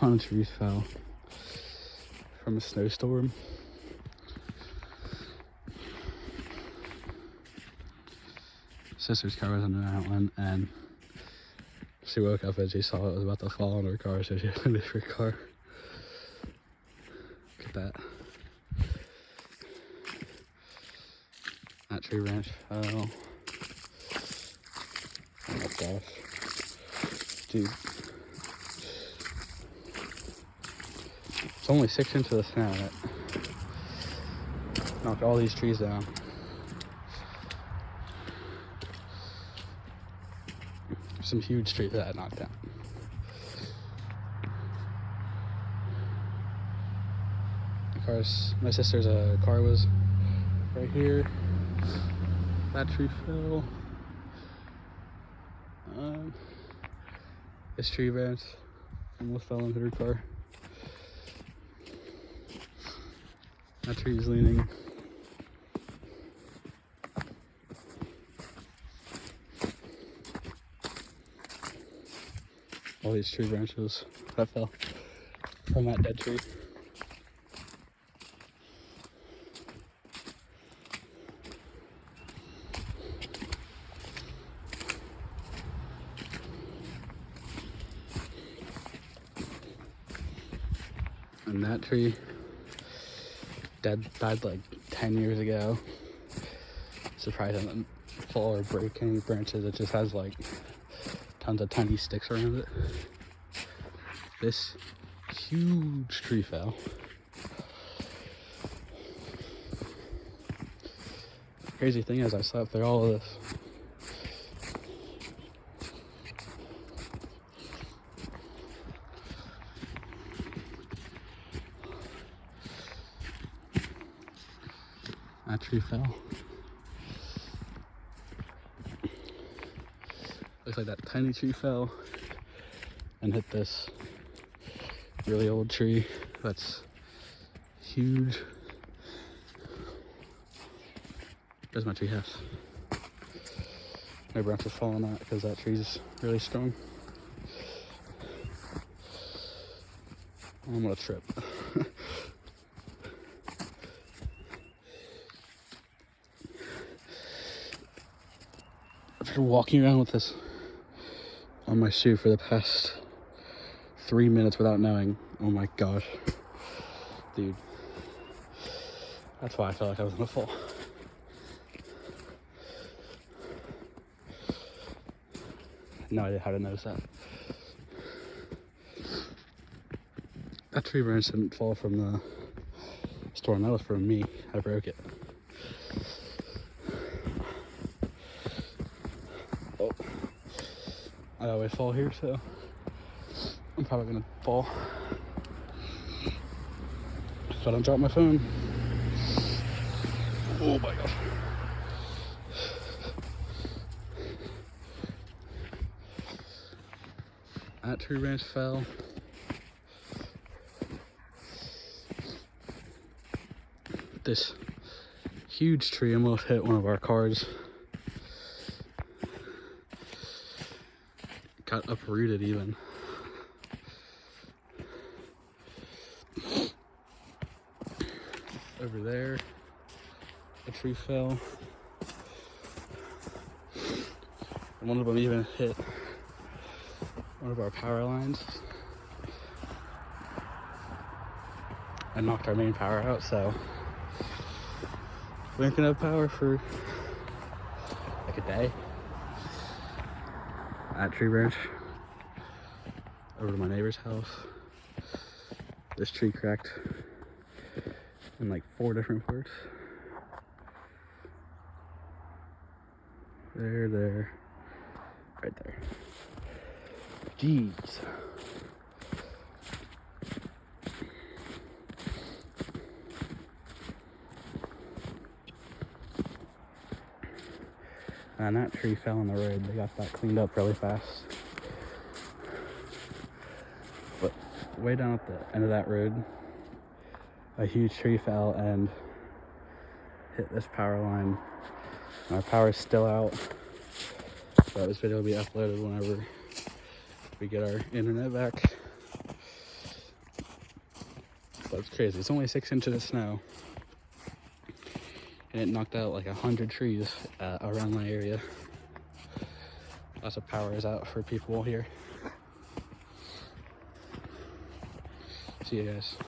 ton of trees fell from a snowstorm. Sister's car was in an outlet, and she woke up and she saw it was about to fall on her car, so she had to move her car. Look at that. That tree branch fell. Oh my gosh. Dude. It's only 6 inches of snow that knocked all these trees down. Some huge trees that I knocked down. My sister's car was right here. That tree fell. This tree branch almost fell into her car. That tree is leaning. All these tree branches that fell from that dead tree. And that tree died like 10 years ago. Surprised it didn't fall or break any branches. It just has like tons of tiny sticks around it. This huge tree fell. Crazy thing is I slept through all of this. That tree fell. Looks like that tiny tree fell and hit this really old tree that's huge. There's my tree house. My branch is falling out because that tree's really strong. I'm gonna trip. I've been walking around with this on my shoe for the past 3 minutes without knowing. Oh my gosh. Dude. That's why I felt like I was gonna fall. No idea how to notice that. That tree branch didn't fall from the storm. That was from me. I broke it. Oh. I always fall here, so I'm probably gonna fall. So I don't drop my phone. Oh my gosh. That tree branch fell. This huge tree almost hit one of our cars. Got uprooted even. Over there, a tree fell. And one of them even hit one of our power lines and knocked our main power out, so we ain't gonna have power for like a day. That tree branch over to my neighbor's house. This tree cracked in like 4 different parts. There, right there. Jeez. And that tree fell on the road. They got that cleaned up really fast. But way down at the end of that road, a huge tree fell and hit this power line. Our power's still out. So this video will be uploaded whenever we get our internet back. But it's crazy. It's only 6 inches of snow. And it knocked out like 100 trees around my area. Lots of power is out for people here. See you guys.